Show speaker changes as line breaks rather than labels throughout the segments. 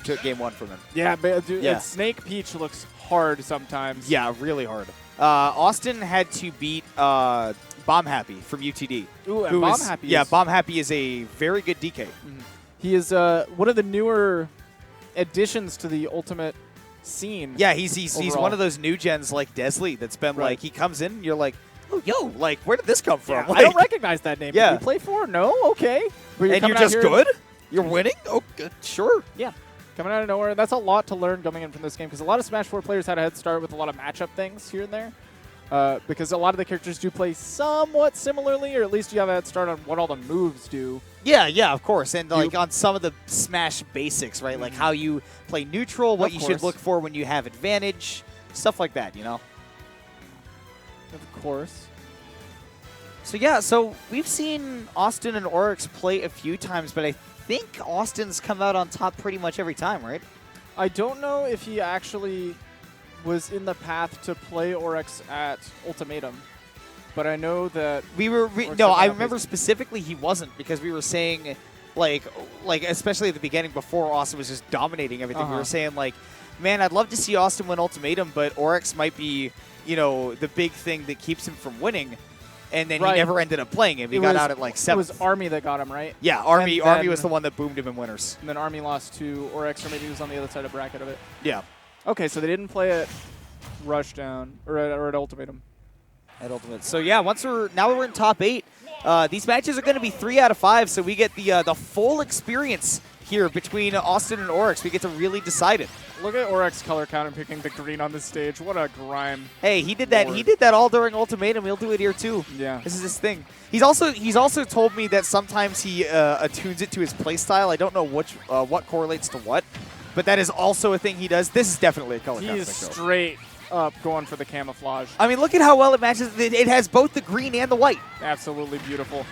took game 1 from him.
Yeah, but dude,
Yeah.
Snake Peach looks hard sometimes.
Yeah, really hard. Awestin had to beat Bomb Happy from UTDe.
Ooh, and Bomb Happy.
Yeah, Bomb Happy is a very good DK.
He is one of the newer additions to the Ultimate scene.
Yeah, he's
overall.
one of those new gens like Desley that's been like, he comes in and you're like, oh, yo, like, where did this come from?
Yeah,
Like,
I don't recognize that name.
Yeah.
Did you play for? No? Okay. But
and you're
coming out
just
here-
good? You're winning? Oh, good. Sure.
Yeah. Coming out of nowhere. That's a lot to learn coming in from this game because a lot of Smash 4 players had a head start with a lot of matchup things here and there. Because a lot of the characters do play somewhat similarly, or at least you have a head start on what all the moves do.
Yeah, of course. And like on some of the Smash basics, right? Like how you play neutral, what you should look for when you have advantage, stuff like that, you know?
Of course.
So yeah, so we've seen Awestin and Orex play a few times, but I think Austin's come out on top pretty much every time, right?
I don't know if he actually was in the path to play Orex at Ultimatum, but I know that
I remember specifically he wasn't because we were saying like especially at the beginning before Austin was just dominating everything. We were saying like, man, I'd love to see Austin win Ultimatum, but Orex might be, you know, the big thing that keeps him from winning. And then he never ended up playing him. He got out at like 7th.
It was Army that got him, right?
Yeah, Army was the one that boomed him in winners.
And then Army lost to Orex, or maybe he was on the other side of the bracket of it.
Yeah.
Okay, so they didn't play at Rushdown or at Ultimatum.
At Ultimate. So yeah, now we're in top 8. These matches are going to be 3 out of 5, so we get the full experience here between Awestin and Orex. We get to really decide it.
Look at Orex color count and picking the green on this stage. What a grime.
Hey, he did that. He did that all during Ultimatum. He'll do it here too.
Yeah.
This is his thing. He's also told me that sometimes he attunes it to his playstyle. I don't know what correlates to what, but that is also a thing he does. This is definitely a color count.
He's straight up going for the camouflage.
I mean, look at how well it matches. It has both the green and the white.
Absolutely beautiful.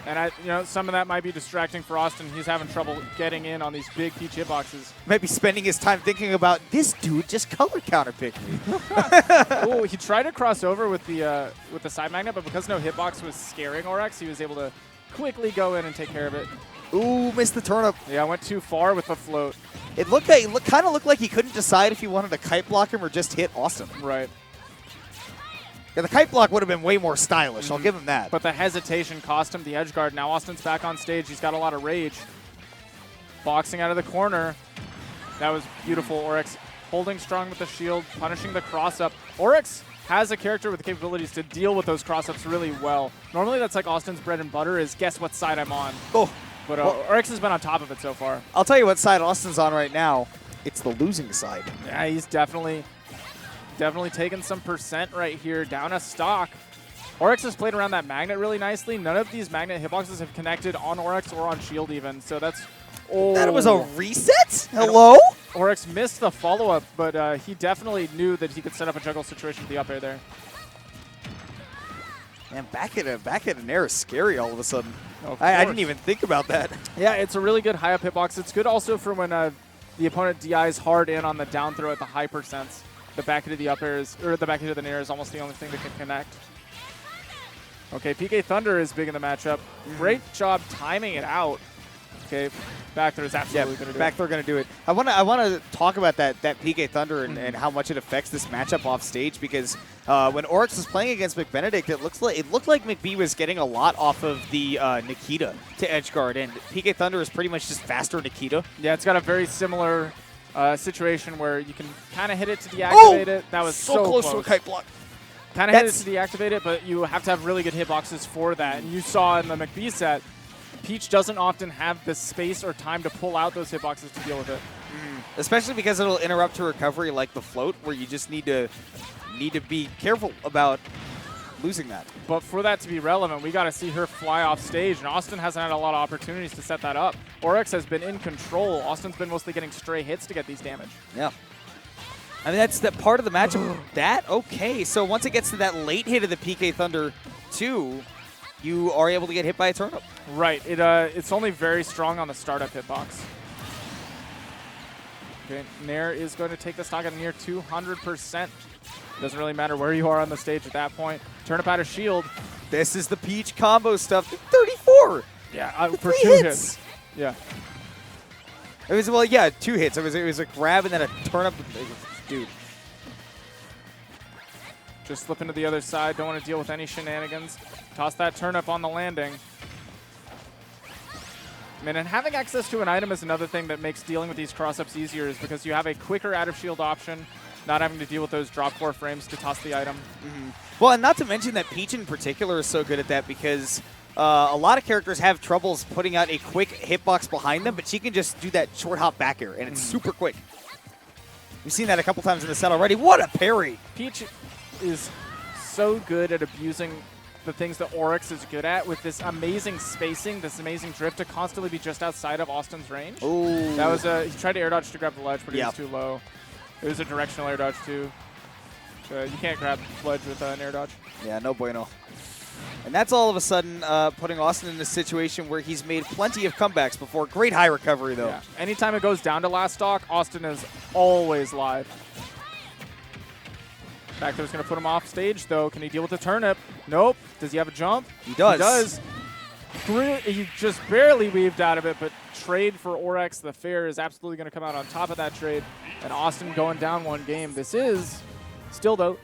And some of that might be distracting for Awestin. He's having trouble getting in on these big Peach hitboxes.
Might be spending his time thinking about this dude just color counterpicked me.
Oh, he tried to cross over with the side magnet, but because no hitbox was scaring Orex, he was able to quickly go in and take care of it.
Ooh, missed the turnip.
Yeah, went too far with the float.
It kind of looked like he couldn't decide if he wanted to kite block him or just hit Awestin.
Right.
Yeah, the kite block would have been way more stylish. I'll give him that.
But the hesitation cost him the edge guard. Now Austin's back on stage. He's got a lot of rage. Boxing out of the corner. That was beautiful. Orex holding strong with the shield, punishing the cross-up. Orex has a character with the capabilities to deal with those cross-ups really well. Normally that's like Austin's bread and butter is guess what side I'm on.
Oh.
But Orex has been on top of it so far.
I'll tell you what side Austin's on right now. It's the losing side.
Yeah, he's definitely taken some percent right here, down a stock. Orex has played around that magnet really nicely. None of these magnet hitboxes have connected on Orex or on shield even, so that's... Oh.
That was a reset? Hello?
Orex missed the follow-up, but he definitely knew that he could set up a juggle situation with the up air there.
Man, back at an air is scary all of a sudden.
I
didn't even think about that.
Yeah, it's a really good high-up hitbox. It's good also for when the opponent DIs hard in on the down throw at the high percents. The back into the up air or the back into the nair is almost the only thing that can connect. Okay, PK Thunder is big in the matchup. Great job timing it out. Okay, back throw is absolutely going to do it.
Back throw going to do it. I want to talk about that PK Thunder and how much it affects this matchup off stage because when Orex was playing against McBenedict, it looked like McBee was getting a lot off of the Nikita to edge guard, and PK Thunder is pretty much just faster Nikita.
Yeah, it's got a very similar situation where you can kind of hit it to deactivate it. That was so
close to a kite block.
Kind of hit it to deactivate it, but you have to have really good hitboxes for that. And you saw in the McBee set, Peach doesn't often have the space or time to pull out those hitboxes to deal with it.
Especially because it'll interrupt her recovery like the float, where you just need to be careful about losing that.
But for that to be relevant, we got to see her fly off stage, and Awestin hasn't had a lot of opportunities to set that up. Orex has been in control. Austin's been mostly getting stray hits to get these damage.
Yeah. I mean, that's that part of the matchup. Okay. So once it gets to that late hit of the PK Thunder 2, you are able to get hit by a turnip.
Right. It's only very strong on the startup hitbox. Okay, Nair is going to take the stock at near 200%. Doesn't really matter where you are on the stage at that point. Turnip out of shield.
This is the Peach combo stuff. 34.
Yeah, for
3
2 hits. Yeah.
It was, well, yeah, 2 hits. It was a grab and then a turn up. Dude.
Just slipping to the other side. Don't want to deal with any shenanigans. Toss that turnip on the landing. I mean, and having access to an item is another thing that makes dealing with these cross-ups easier, is because you have a quicker out-of-shield option, not having to deal with those drop 4 frames to toss the item.
Well, and not to mention that Peach in particular is so good at that, because a lot of characters have troubles putting out a quick hitbox behind them, but she can just do that short hop back air, and it's super quick. We've seen that a couple times in the set already. What a parry!
Peach is so good at abusing the things that Orex is good at, with this amazing spacing, this amazing drift to constantly be just outside of Austin's range.
Ooh.
That was he tried to air dodge to grab the ledge, but he was too low. It was a directional air dodge too. You can't grab ledge with an air dodge.
Yeah, no bueno. And that's all of a sudden putting Awestin in a situation where he's made plenty of comebacks before. Great high recovery, though.
Yeah. Anytime it goes down to last stock, Awestin is always live. Back there is going to put him off stage, though. Can he deal with the turnip? Nope. Does he have a jump?
He does.
He does. He just barely weaved out of it, but trade for Orex. The fair is absolutely going to come out on top of that trade. And Awestin going down 1 game. This is still, though,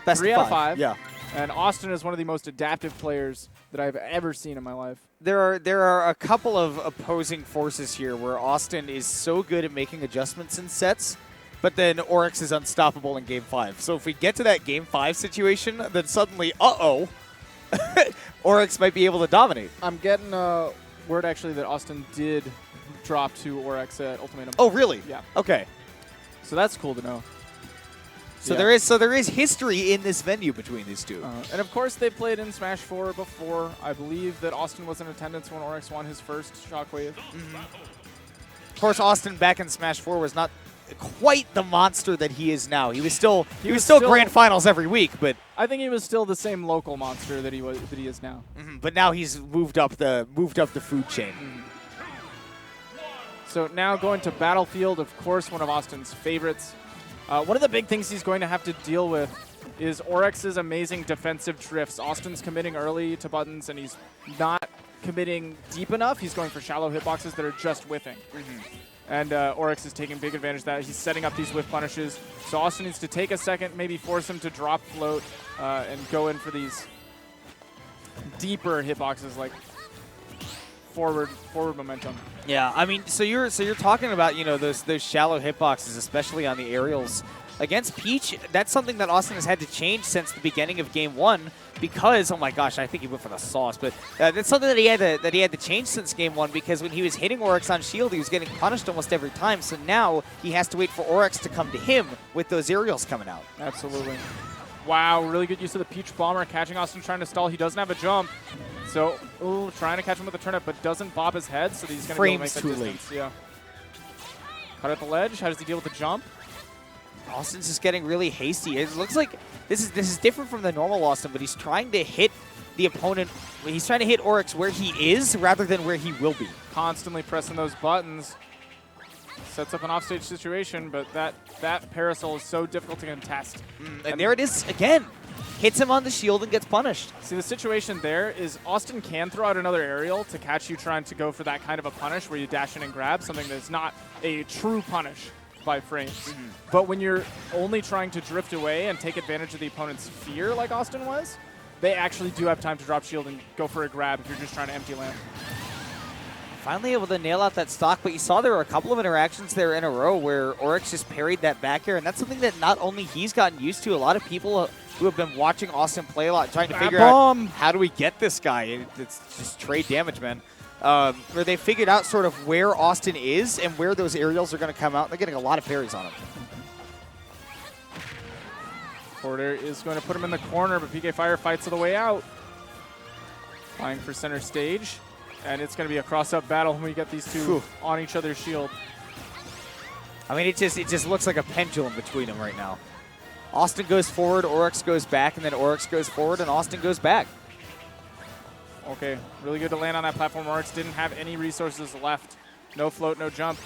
Best
3 out of 5.
Yeah.
And Awestin is one of the most adaptive players that I've ever seen in my life.
There are a couple of opposing forces here where Awestin is so good at making adjustments in sets, but then Orex is unstoppable in Game 5. So if we get to that Game 5 situation, then suddenly, Orex might be able to dominate.
I'm getting word, actually, that Awestin did drop to Orex at Ultimatum.
Oh, really?
Yeah.
Okay.
So that's cool to know.
So
Yeah.
there is history in this venue between these two.
And of course, they played in Smash 4 before. I believe that Awestin was in attendance when Orex won his first Shockwave.
Of course, Awestin back in Smash 4 was not quite the monster that he is now. He was still grand finals every week, but
I think he was still the same local monster that he is now.
But now he's moved up the food chain.
So now going to Battlefield, of course, one of Austin's favorites. One of the big things he's going to have to deal with is Orex's amazing defensive drifts. Austin's committing early to buttons, and he's not committing deep enough. He's going for shallow hitboxes that are just whiffing. And Orex is taking big advantage of that. He's setting up these whiff punishes. So Awestin needs to take a second, maybe force him to drop float and go in for these deeper hitboxes, like forward momentum.
Yeah, I mean, so you're talking about those shallow hitboxes, especially on the aerials against Peach. That's something that Awestin has had to change since the beginning of Game 1 because, oh my gosh, I think he went for the sauce, but that's something that he had to change since Game 1 because when he was hitting Orex on shield, he was getting punished almost every time. So now he has to wait for Orex to come to him with those aerials coming out.
Absolutely. Wow, really good use of the Peach Bomber, catching Awestin trying to stall. He doesn't have a jump. So, trying to catch him with a turnip, but doesn't bob his head, so he's going to go make that distance. Yeah. Cut at the ledge. How does he deal with the jump?
Austin's just getting really hasty. It looks like this is different from the normal Austin, but he's trying to hit the opponent. He's trying to hit Orex where he is rather than where he will be.
Constantly pressing those buttons. Sets up an offstage situation, but that parasol is so difficult to contest.
And there it is again. Hits him on the shield and gets punished.
See, the situation there is Awestin can throw out another aerial to catch you trying to go for that kind of a punish where you dash in and grab, something that's not a true punish by frames. But when you're only trying to drift away and take advantage of the opponent's fear like Awestin was, they actually do have time to drop shield and go for a grab if you're just trying to empty land.
Finally able to nail out that stock, but you saw there were a couple of interactions there in a row where Orex just parried that back air, and that's something that not only he's gotten used to, a lot of people who have been watching Awestin play a lot, trying to figure out how do we get this guy. It's just trade damage, man. Where they figured out sort of where Awestin is and where those aerials are going to come out. They're getting a lot of parries on him.
Porter is going to put him in the corner, but PK Fire fights the way out. Flying for center stage. And it's going to be a cross-up battle when we get these two on each other's shield.
I mean, it just looks like a pendulum between them right now. Awestin goes forward, Orex goes back, and then Orex goes forward, and Awestin goes back.
Okay, really good to land on that platform. Orex didn't have any resources left. No float, no jump.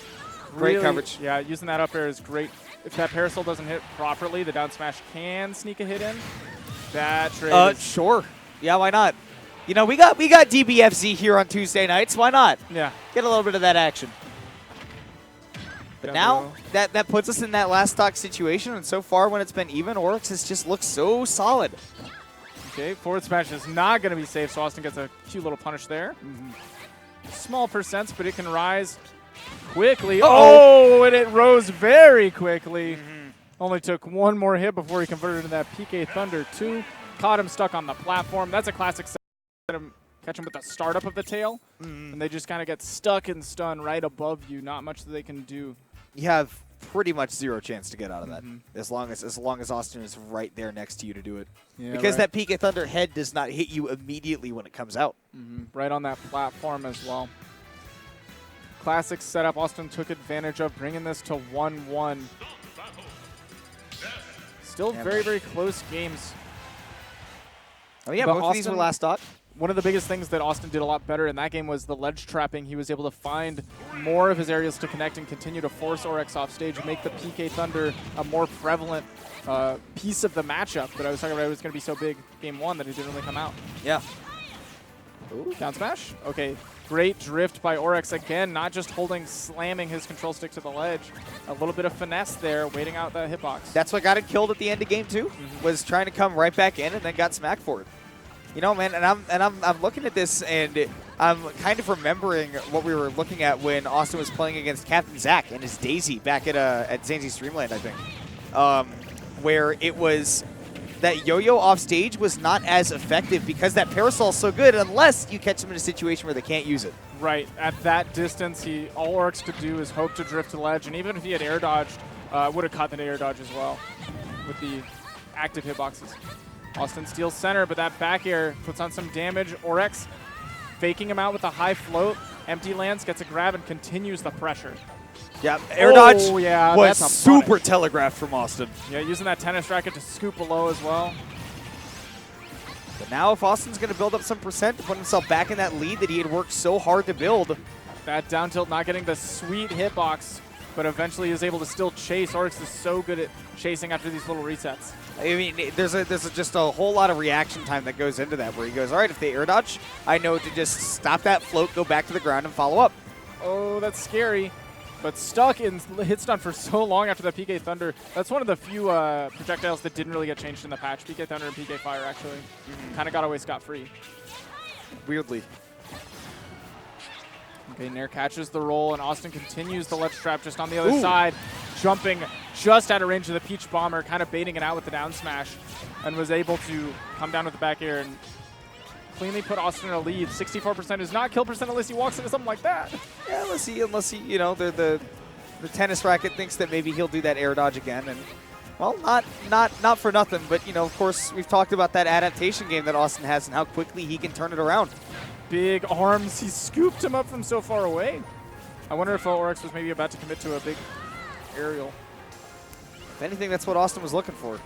Great coverage.
Yeah, using that up air is great. If that parasol doesn't hit properly, the down smash can sneak a hit in. That trade
sure. Yeah, why not? You know, we got DBFZ here on Tuesday nights. Why not?
Yeah.
Get a little bit of that action. But now that puts us in that last stock situation, and so far when it's been even, Orex has just looked so solid.
Okay, forward smash is not going to be safe, so Awestin gets a cute little punish there. Small percents, but it can rise quickly. Oh, and it rose very quickly. Only took one more hit before he converted into that PK Thunder 2. Caught him stuck on the platform. That's a classic set. Catch him with the startup of the tail, and they just kind of get stuck and stunned right above you. Not much that they can do.
You have pretty much zero chance to get out of that, as long as Awestin is right there next to you to do it. Yeah, because that PK Thunder head does not hit you immediately when it comes out.
Right on that platform as well. Classic setup. Awestin took advantage of, bringing this to 1-1. Still very, very close games.
Oh yeah, both of these were last stock.
One of the biggest things that Awestin did a lot better in that game was the ledge trapping. He was able to find more of his areas to connect and continue to force Orex off stage and make the PK Thunder a more prevalent piece of the matchup. But I was talking about it was going to be so big game 1 that it didn't really come out.
Yeah.
Ooh, down smash. Okay, great drift by Orex again, not just slamming his control stick to the ledge. A little bit of finesse there, waiting out that hitbox.
That's what got him killed at the end of game 2, was trying to come right back in and then got smacked for it. You know, man, and I'm looking at this and I'm kind of remembering what we were looking at when Awestin was playing against Captain Zach and his Daisy back at Zanzi Streamland, I think, where it was that yo-yo off stage was not as effective because that parasol's so good unless you catch them in a situation where they can't use it.
Right. At that distance, all Orex could do is hope to drift to ledge, and even if he had air dodged, would have caught the air dodge as well with the active hitboxes. Awestin steals center, but that back air puts on some damage. Orex faking him out with a high float. Empty lands, gets a grab, and continues the pressure.
Yeah, air dodge was
that's
super telegraphed from Awestin.
Yeah, using that tennis racket to scoop below as well.
But now if Austin's going to build up some percent to put himself back in that lead that he had worked so hard to build.
That down tilt not getting the sweet hitbox, but eventually is able to still chase. Orex is so good at chasing after these little resets.
I mean, there's just a whole lot of reaction time that goes into that, where he goes, all right, if they air dodge, I know to just stop that float, go back to the ground, and follow up.
Oh, that's scary. But stuck in hit stun for so long after that PK Thunder. That's one of the few projectiles that didn't really get changed in the patch. PK Thunder and PK Fire, actually. Kind of got away scot-free.
Weirdly.
Okay, Nair catches the roll, and Awestin continues the ledge trap just on the other side, jumping just out of range of the Peach Bomber, kind of baiting it out with the down smash, and was able to come down with the back air and cleanly put Awestin in a lead. 64% is not kill percent unless he walks into something like that.
Yeah, unless he, you know, the tennis racket thinks that maybe he'll do that air dodge again, and well, not for nothing, but you know, of course, we've talked about that adaptation game that Awestin has and how quickly he can turn it around.
Big arms. He scooped him up from so far away. I wonder if Orex was maybe about to commit to a big aerial.
If anything, that's what Awestin was looking for.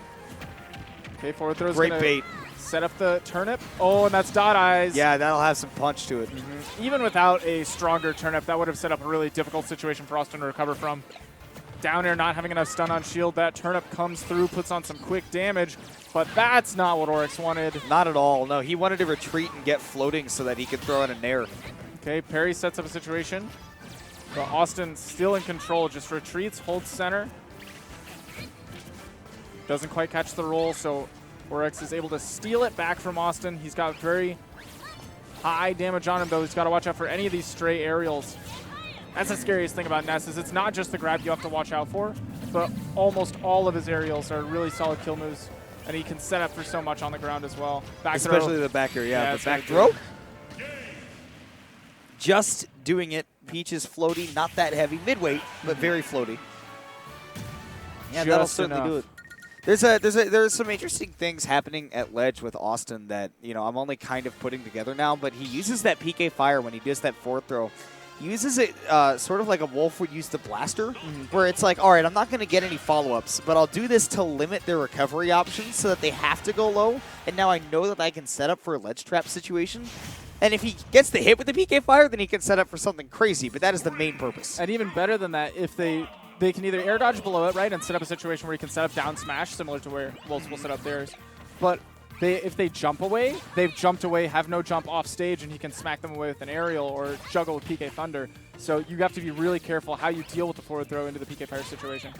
Okay, forward throw's
great bait.
Set up the turnip. Oh, and that's dot eyes.
Yeah, that'll have some punch to it.
Even without a stronger turnip, that would have set up a really difficult situation for Awestin to recover from. Down air not having enough stun on shield. That turnip comes through, puts on some quick damage, but that's not what Orex wanted.
Not at all. No, he wanted to retreat and get floating so that he could throw in a nair.
Okay, Perry sets up a situation. But Awestin still in control, just retreats, holds center. Doesn't quite catch the roll, so Orex is able to steal it back from Awestin. He's got very high damage on him, though. He's got to watch out for any of these stray aerials. That's the scariest thing about Ness, is it's not just the grab you have to watch out for, but almost all of his aerials are really solid kill moves, and he can set up for so much on the ground as well. Back
especially
throw.
The back air, yeah. The back throw. Just doing it. Peach is floaty, not that heavy. Midweight, but very floaty. Yeah, that'll certainly do it. There's some interesting things happening at ledge with Awestin that, you know, I'm only kind of putting together now, but he uses that PK Fire when he does that forward throw. He uses it sort of like a wolf would use the blaster, where it's like, all right, I'm not going to get any follow-ups, but I'll do this to limit their recovery options so that they have to go low, and now I know that I can set up for a ledge trap situation. And if he gets the hit with the PK Fire, then he can set up for something crazy, but that is the main purpose.
And even better than that, if they can either air dodge below it, right, and set up a situation where he can set up down smash, similar to where Wolves will set up theirs. But if they jump away, they've jumped away, have no jump off stage, and he can smack them away with an aerial or juggle with PK Thunder. So you have to be really careful how you deal with the forward throw into the PK Fire situation.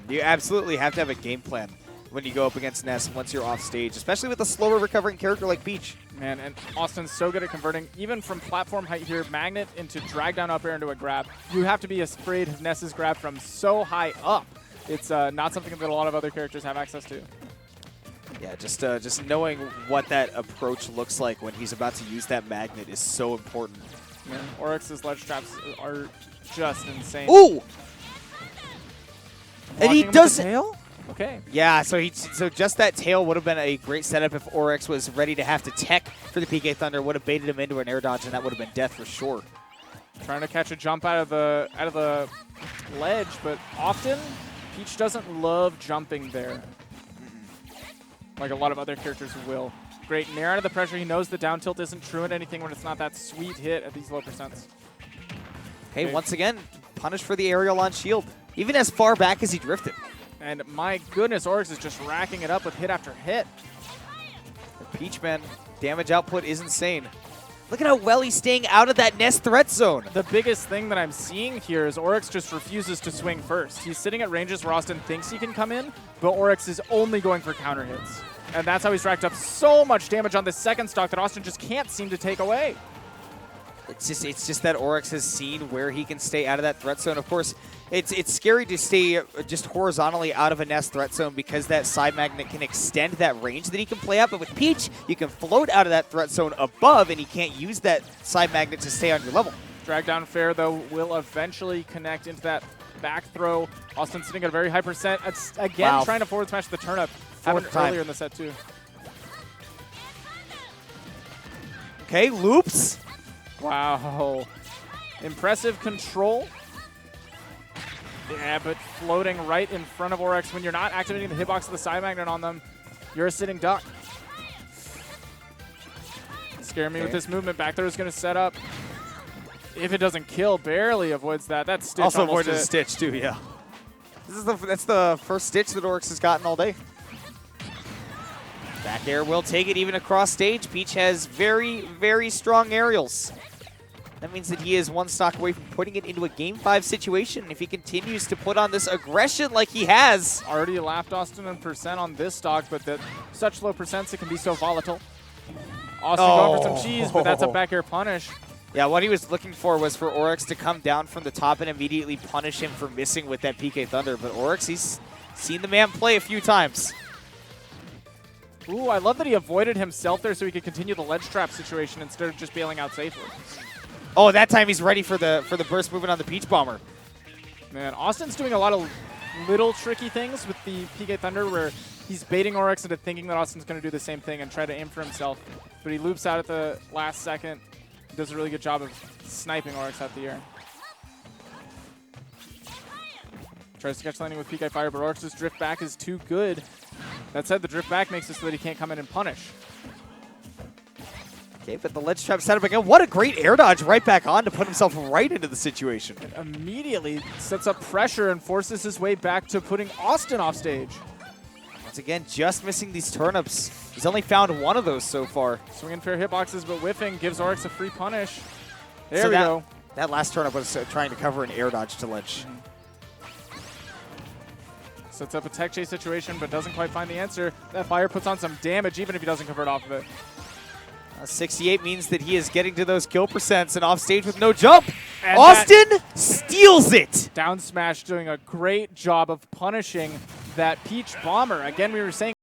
You absolutely have to have a game plan when you go up against Ness once you're off stage, especially with a slower recovering character like Peach.
Man, and Austin's so good at converting, even from platform height here, magnet into drag down up air into a grab. You have to be afraid of Ness's grab from so high up. It's not something that a lot of other characters have access to.
Yeah, just knowing what that approach looks like when he's about to use that magnet is so important.
Man, Orex's ledge traps are just insane.
Ooh! And he does
tail? Okay.
Yeah, so just that tail would have been a great setup if Orex was ready to have to tech for the PK Thunder, would have baited him into an air dodge, and that would have been death for sure.
Trying to catch a jump out of the ledge, but often Peach doesn't love jumping there, like a lot of other characters will. Great nair out of the pressure. He knows the down tilt isn't truant anything when it's not that sweet hit at these low percents.
Okay, once again, punish for the aerial on shield, even as far back as he drifted.
And my goodness, Orex is just racking it up with hit after hit.
Peach, man, damage output is insane. Look at how well he's staying out of that Ness threat zone.
The biggest thing that I'm seeing here is Orex just refuses to swing first. He's sitting at ranges where Awestin thinks he can come in, but Orex is only going for counter hits. And that's how he's racked up so much damage on this second stock that Awestin just can't seem to take away.
It's just that Orex has seen where he can stay out of that threat zone. Of course, it's scary to stay just horizontally out of a Ness threat zone because that side magnet can extend that range that he can play out. But with Peach, you can float out of that threat zone above, and he can't use that side magnet to stay on your level.
Drag down fair, though, will eventually connect into that back throw. Austin sitting at a very high percent. It's, again, trying to forward smash the turnip. Happened earlier in the set, too.
Okay, loops.
Wow. Impressive control. Yeah, but floating right in front of Orex when you're not activating the hitbox of the side magnet on them, you're a sitting duck. Scare me with this movement. Back there is going to set up. If it doesn't kill, barely avoids that. That's Stitch.
Also avoided a Stitch, too, yeah. That's the first Stitch that Orex has gotten all day. Back air will take it even across stage. Peach has very, very strong aerials. That means that he is one stock away from putting it into a Game 5 situation. If he continues to put on this aggression like he has.
Already lapped Austin in percent on this stock, but that such low percents, it can be so volatile. Austin going for some cheese, but that's a back air punish.
Yeah, what he was looking for was for Orex to come down from the top and immediately punish him for missing with that PK Thunder. But Orex, he's seen the man play a few times.
Ooh, I love that he avoided himself there so he could continue the ledge trap situation instead of just bailing out safely.
Oh, that time he's ready for the burst movement on the Peach Bomber.
Man, Austin's doing a lot of little tricky things with the PK Thunder where he's baiting Orex into thinking that Austin's going to do the same thing and try to aim for himself. But he loops out at the last second. Does a really good job of sniping Orex out the air. Tries to catch landing with PK Fire, but Orex's drift back is too good. That said, the drift back makes it so that he can't come in and punish.
Okay, but the ledge trap setup again. What a great air dodge right back on to put himself right into the situation.
It immediately sets up pressure and forces his way back to putting Austin off stage.
Once again, just missing these turnips. He's only found one of those so far.
Swinging fair hitboxes, but whiffing gives Orex a free punish. There we go.
That last turnip was trying to cover an air dodge to ledge.
Sets up a tech chase situation, but doesn't quite find the answer. That fire puts on some damage, even if he doesn't convert off of it.
68 means that he is getting to those kill percents and off stage with no jump.
And
Awestin steals it.
Down smash doing a great job of punishing that Peach Bomber. Again, we were saying